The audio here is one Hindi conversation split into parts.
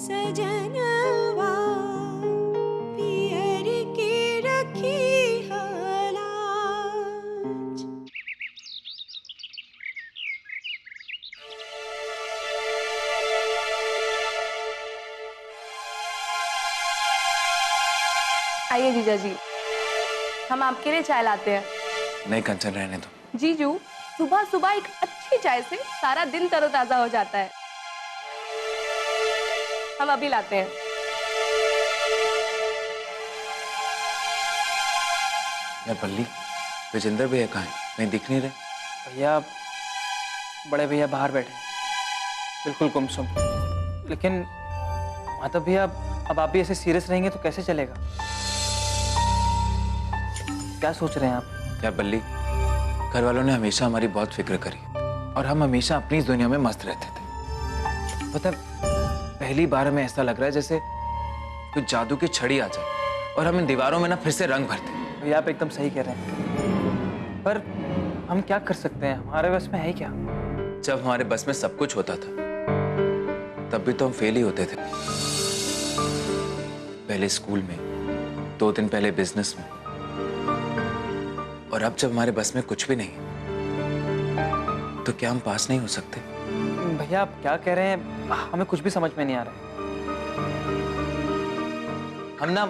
सजनवा पियर के रखी हलाज। आइए जीजा जी, हम आपके लिए चाय लाते हैं। नहीं कंचन, रहने दो। जीजू, सुबह सुबह एक अच्छी चाय से सारा दिन तरोताजा हो जाता है। हम अभी लाते हैं। यार बल्ली, विजेंद्र भैया कहाँ हैं? कहीं दिख नहीं रहे। भैया, बड़े भैया बाहर बैठे हैं, बिल्कुल गुमसुम। लेकिन माधव भैया, अब आप भी ऐसे सीरियस रहेंगे तो कैसे चलेगा? क्या सोच रहे हैं आप? यार बल्ली, घर वालों ने हमेशा हमारी बहुत फिक्र करी और हम हमेशा अपनी इस दुनिया में मस्त रहते थे। पता है, पहली बार हमें ऐसा लग रहा है जैसे कोई जादू की छड़ी आ जाए और हम इन दीवारों में ना फिर से रंग भरते। भैया आप एकदम सही कह रहे हैं, पर हम क्या कर सकते हैं? हमारे बस में है क्या? जब हमारे बस में सब कुछ होता था तब भी तो हम फेल ही होते थे। पहले स्कूल में, 2 दिन पहले बिजनेस में, और अब जब हमारे बस में कुछ भी नहीं है तो क्या हम पास नहीं हो सकते? भैया आप क्या कह रहे हैं? हमें कुछ भी समझ में नहीं आ रहा है। हम ना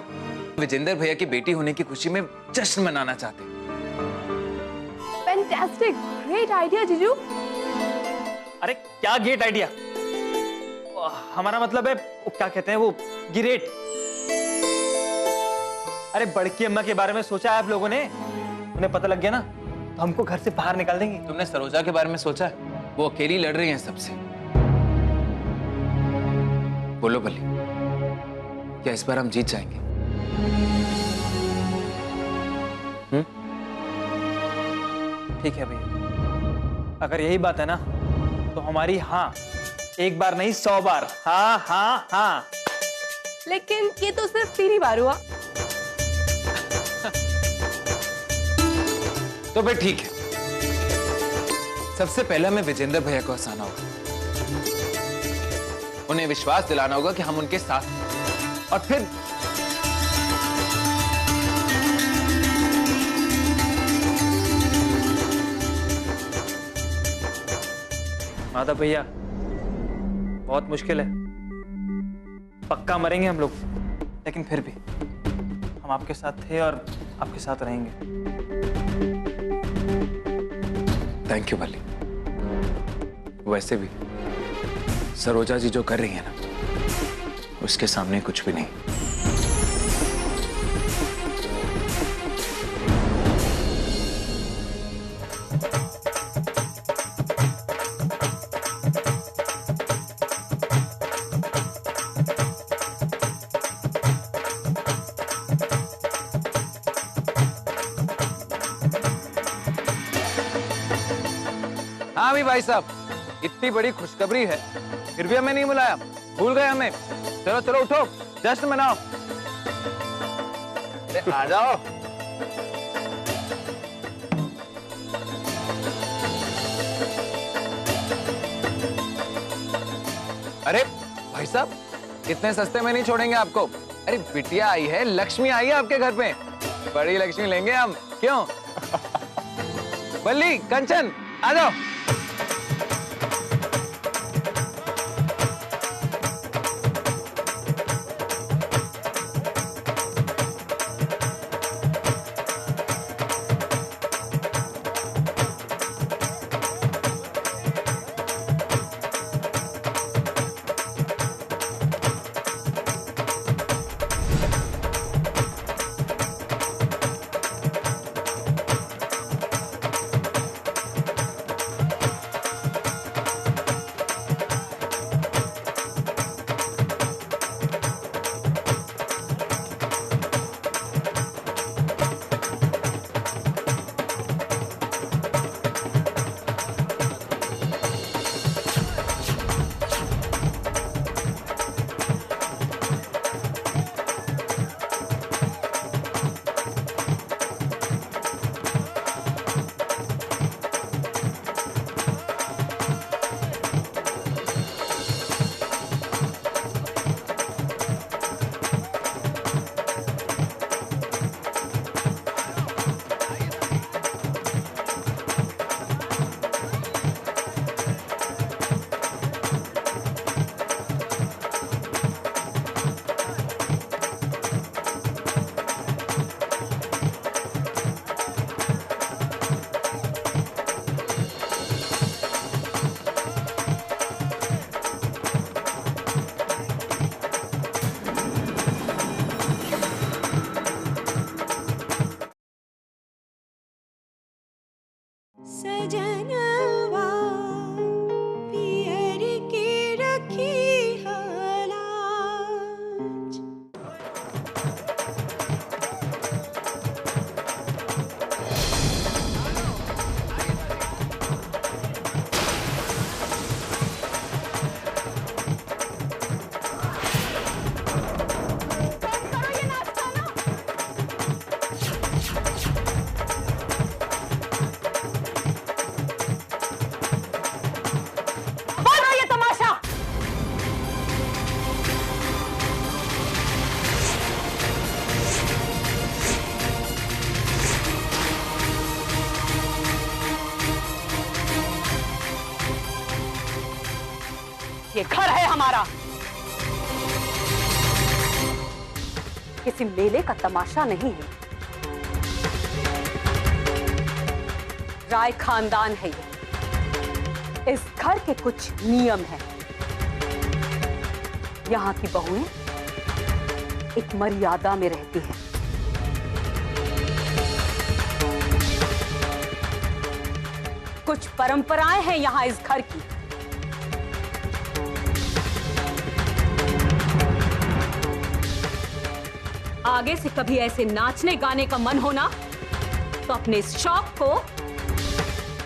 विजेंद्र भैया की बेटी होने की खुशी में जश्न मनाना चाहते हैं। फैंटास्टिक, ग्रेट आइडिया जीजू। अरे क्या ग्रेट आइडिया? हमारा मतलब है वो क्या कहते हैं, वो गिरेट। अरे बड़की अम्मा के बारे में सोचा है आप लोगों ने? उन्हें पता लग गया ना तो हमको घर से बाहर निकाल देंगे। तुमने सरोजा के बारे में सोचा है? वो अकेली लड़ रही हैं सबसे। बोलो बल्ली, क्या इस बार हम जीत जाएंगे? ठीक है भैया, अगर यही बात है ना तो हमारी हाँ एक बार नहीं 100 बार हाँ हाँ हाँ। लेकिन ये तो सिर्फ 3 बार हुआ। तो फिर ठीक है, सबसे पहले हमें विजेंद्र भैया को हंसाना होगा, उन्हें विश्वास दिलाना होगा कि हम उनके साथ हैं। और फिर माधव भैया, बहुत मुश्किल है, पक्का मरेंगे हम लोग, लेकिन फिर भी हम आपके साथ थे और आपके साथ रहेंगे। थैंक यू बल्ली। वैसे भी सरोजा जी जो कर रही है ना, उसके सामने कुछ भी नहीं। हाँ भी भाई साहब, इतनी बड़ी खुशखबरी है फिर भी हमें नहीं बुलाया, भूल गए हमें। चलो चलो उठो, जश्न मनाओ। अरे आ जाओ। अरे भाई साहब, इतने सस्ते में नहीं छोड़ेंगे आपको। अरे बिटिया आई है, लक्ष्मी आई है आपके घर पे, बड़ी लक्ष्मी लेंगे हम, क्यों? बल्ली, कंचन, आ जाओ। नजारा किसी मेले का तमाशा नहीं है। राय खानदान है ये। इस घर के कुछ नियम हैं। यहाँ की बहुएं एक मर्यादा में रहती हैं। कुछ परंपराएं हैं यहाँ इस घर की। आगे से कभी ऐसे नाचने गाने का मन होना तो अपने इस शौक को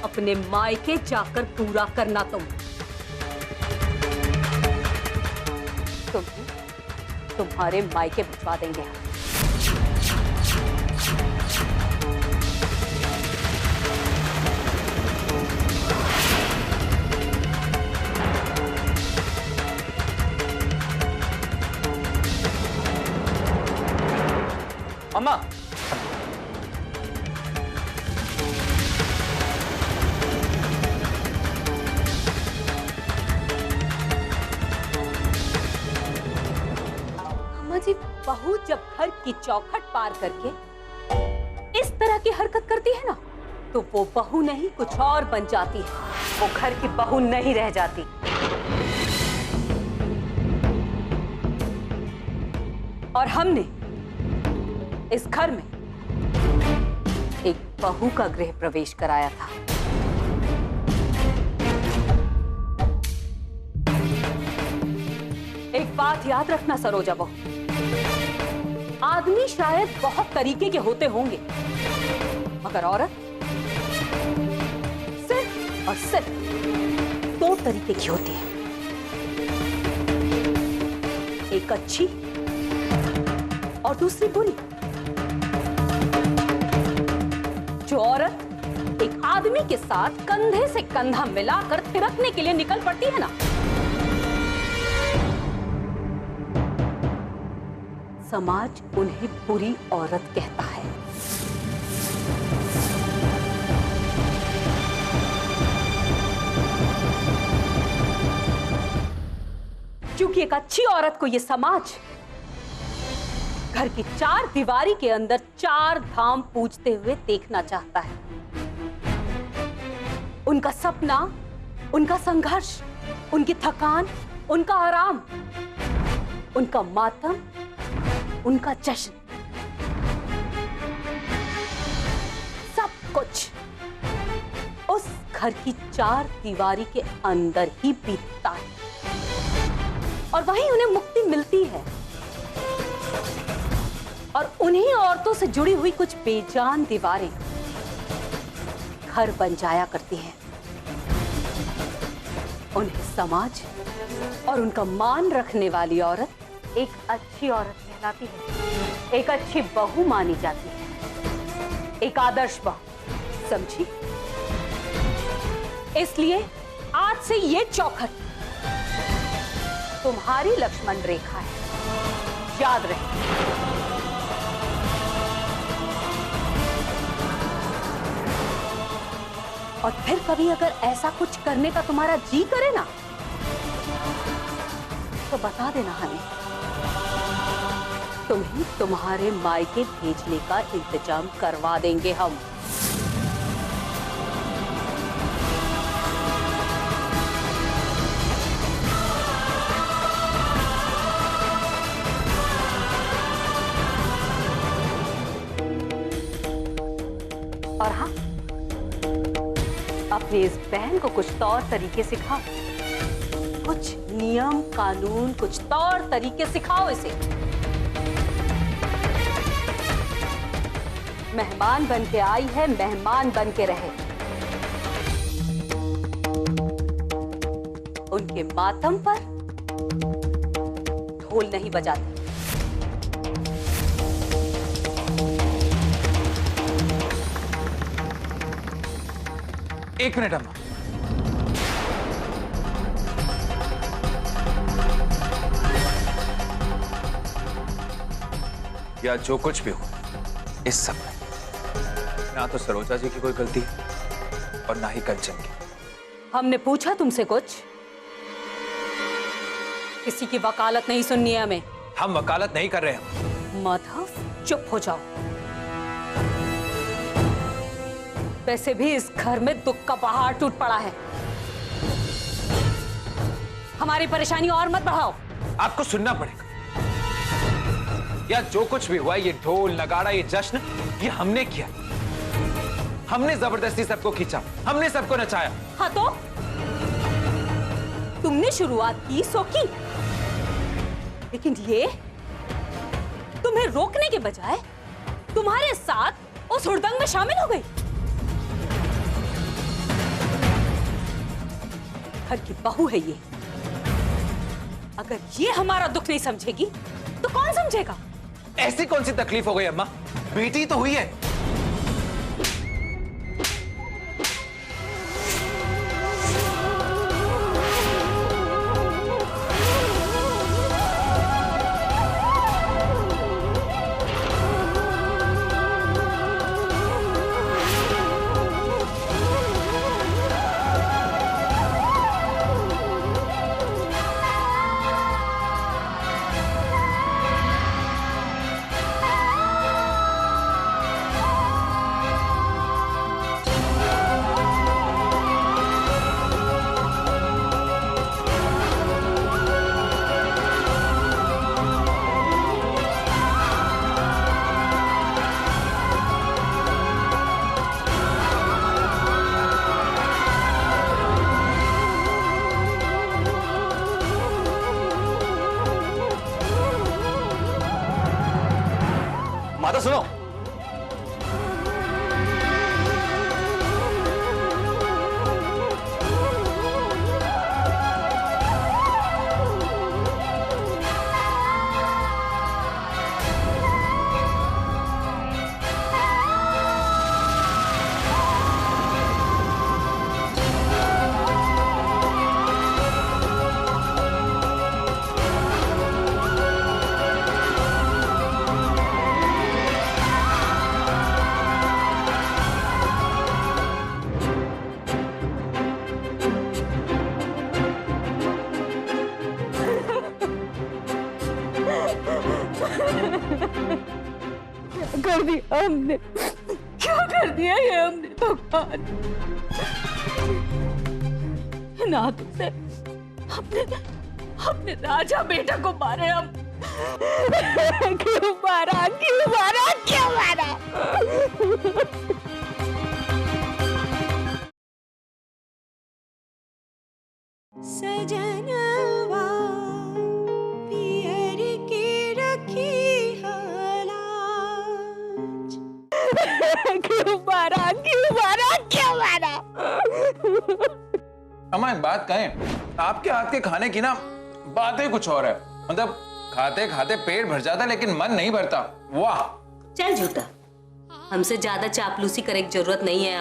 अपने मायके जाकर पूरा करना। तुम्हारे मायके भिजवा देंगे। अम्मा, जी बहू जब घर की चौखट पार करके इस तरह की हरकत करती है ना, तो वो बहू नहीं कुछ और बन जाती है। वो घर की बहू नहीं रह जाती। और हमने इस घर में एक बहू का गृह प्रवेश कराया था। एक बात याद रखना सरोजा बहू, आदमी शायद बहुत तरीके के होते होंगे, मगर औरत सिर्फ और सिर्फ 2 तरीके की होती है। एक अच्छी और दूसरी बुरी। जो औरत एक आदमी के साथ कंधे से कंधा मिलाकर थिरकने के लिए निकल पड़ती है ना, समाज उन्हें बुरी औरत कहता है। क्योंकि एक अच्छी औरत को यह समाज घर की 4 दीवारी के अंदर 4 धाम पूजते हुए देखना चाहता है। उनका सपना, उनका संघर्ष, उनकी थकान, उनका आराम, उनका मातम, उनका जश्न, सब कुछ उस घर की 4 दीवारी के अंदर ही बीतता है। और वहीं उन्हें मुक्ति मिलती है। और उन्हीं औरतों से जुड़ी हुई कुछ बेजान दीवारें घर बन जाया करती हैं। उन्हें समाज और उनका मान रखने वाली औरत एक अच्छी औरत कहलाती है, एक अच्छी बहू मानी जाती है, एक आदर्श बहू, समझी? इसलिए आज से ये चौखट तुम्हारी लक्ष्मण रेखा है, याद रहे। और फिर कभी अगर ऐसा कुछ करने का तुम्हारा जी करे ना, तो बता देना हमें, तुम्हें तुम्हारे मायके भेजने का इंतजाम करवा देंगे हम। और हाँ, अपनी इस बहन को कुछ तौर तरीके सिखाओ, कुछ नियम कानून, कुछ तौर तरीके सिखाओ इसे। मेहमान बन के आई है, मेहमान बन के रहे। उनके मातम पर ढोल नहीं बजाते। एक मिनट अम्मा। या जो कुछ भी हो इस सब में ना तो सरोजा जी की कोई गलती है और ना ही कंचन की। हमने पूछा तुमसे कुछ? किसी की वकालत नहीं सुननी है हमें। हम वकालत नहीं कर रहे हैं। माधव, चुप हो जाओ। वैसे भी इस घर में दुख का पहाड़ टूट पड़ा है। हमारी परेशानी और मत बढ़ाओ। आपको सुनना पड़ेगा। या जो कुछ भी हुआ, ये ढोल नगाड़ा, ये जश्न, ये हमने किया। हमने जबरदस्ती सबको खींचा, हमने सबको नचाया। हाँ तो तुमने शुरुआत की सो की, लेकिन ये तुम्हें रोकने के बजाय तुम्हारे साथ उस हुड़दंग में शामिल हो गई। घर की बहू है ये। अगर ये हमारा दुख नहीं समझेगी तो कौन समझेगा? ऐसी कौन सी तकलीफ हो गई अम्मा? बेटी तो हुई है। माता सुनो, कर दिया हमने, क्या कर दिया ये हमने भगवान। इन हाथों से अपने राजा बेटा को मारे हम। क्यों मारा, क्यों मारा, क्यों मारा? सजनवा पियर के रखी हलाज। क्यों मारा, क्यों मारा, क्यों मारा? अम्मा एक बात कहें, आपके हाथ के खाने की ना बात ही कुछ और है। मतलब खाते खाते पेट भर जाता लेकिन मन नहीं भरता। वाह। चल झूठा, हमसे ज्यादा चापलूसी करने की जरूरत नहीं है।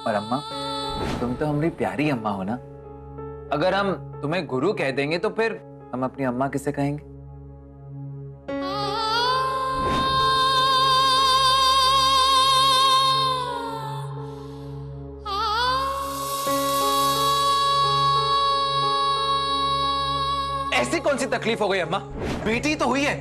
और अम्मा, तुम तो हमारी प्यारी अम्मा हो ना। अगर हम तुम्हें गुरु कह देंगे तो फिर हम अपनी अम्मा किसे कहेंगे? ऐसी कौन सी तकलीफ हो गई अम्मा? बेटी तो हुई है।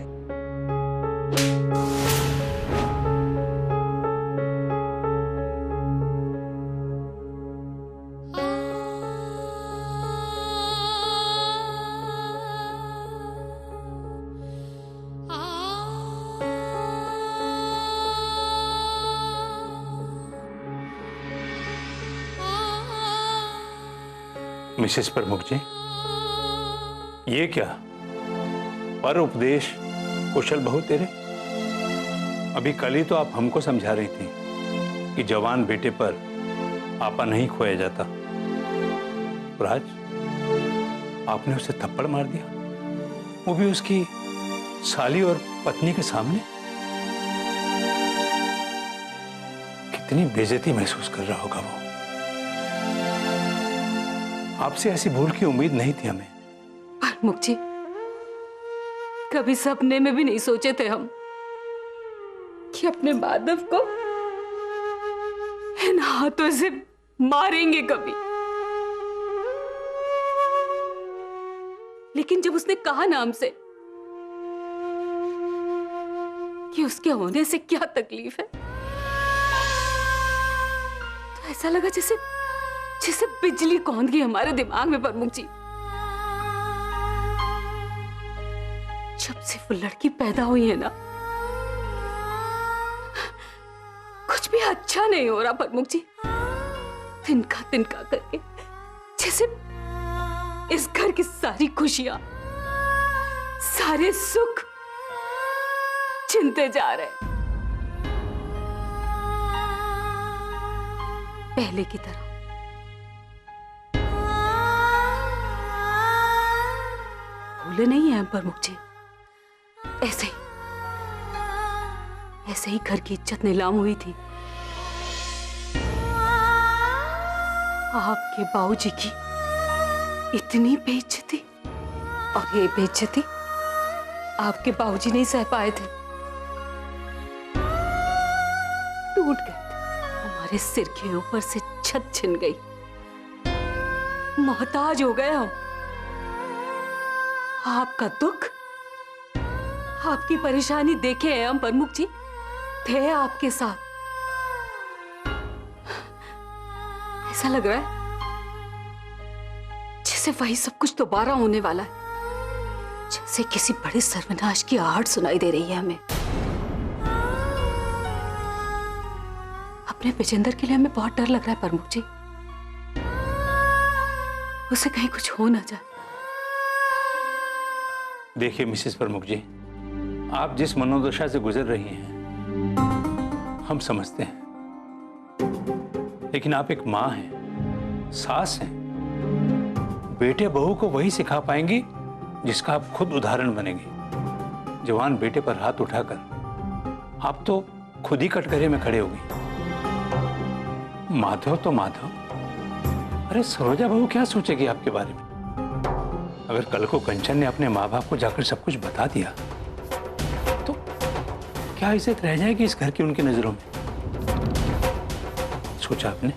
मिसेस प्रमुख जी, ये क्या पर उपदेश कुशल बहू तेरे? अभी कल ही तो आप हमको समझा रही थी कि जवान बेटे पर आपा नहीं खोया जाता। राज, आपने उसे थप्पड़ मार दिया, वो भी उसकी साली और पत्नी के सामने। कितनी बेइज्जती महसूस कर रहा होगा वो। आपसे ऐसी भूल की उम्मीद नहीं थी हमें। प्रमुख जी, कभी सपने में भी नहीं सोचे थे हम कि अपने माधव को इन हाथों से मारेंगे कभी। लेकिन जब उसने कहा ना हमसे कि उसके होने से क्या तकलीफ है, तो ऐसा लगा जैसे जैसे बिजली कौंध गई हमारे दिमाग में प्रमुख जी। जब से वो लड़की पैदा हुई है ना, कुछ भी अच्छा नहीं हो रहा प्रमुख जी। तिनका तिनका करके जैसे इस घर की सारी खुशियां, सारे सुख छिनते जा रहे। पहले की तरह भूले नहीं हैं प्रमुख जी। ऐसे ही घर की इज्जत नीलाम हुई थी। आपके बाबूजी की इतनी बेइज्जती, और ये बेइज्जती आपके बाबूजी नहीं सह पाए थे। टूट गए थे। हमारे सिर के ऊपर से छत छिन गई। मोहताज हो गए हम। आपका दुख, आपकी परेशानी देखे हैं हम प्रमुख जी, थे आपके साथ। ऐसा लग रहा है जैसे वही सब कुछ दोबारा होने वाला है, जैसे किसी बड़े सर्वनाश की आहट सुनाई दे रही है हमें। अपने विजेंद्र के लिए हमें बहुत डर लग रहा है प्रमुख जी। उसे कहीं कुछ हो ना जाए। देखिए मिसेस प्रमुख जी, आप जिस मनोदशा से गुजर रही हैं हम समझते हैं, लेकिन आप एक मां हैं, सास हैं। बेटे बहू को वही सिखा पाएंगी जिसका आप खुद उदाहरण बनेंगे। जवान बेटे पर हाथ उठाकर आप तो खुद ही कटघरे में खड़े हो गई। माधव तो माधव, अरे सरोजा बहू क्या सोचेगी आपके बारे में? अगर कल को कंचन ने अपने माँ बाप को जाकर सब कुछ बता दिया तो क्या इज्जत रह जाएगी इस घर की उनकी नजरों में? सोचा आपने?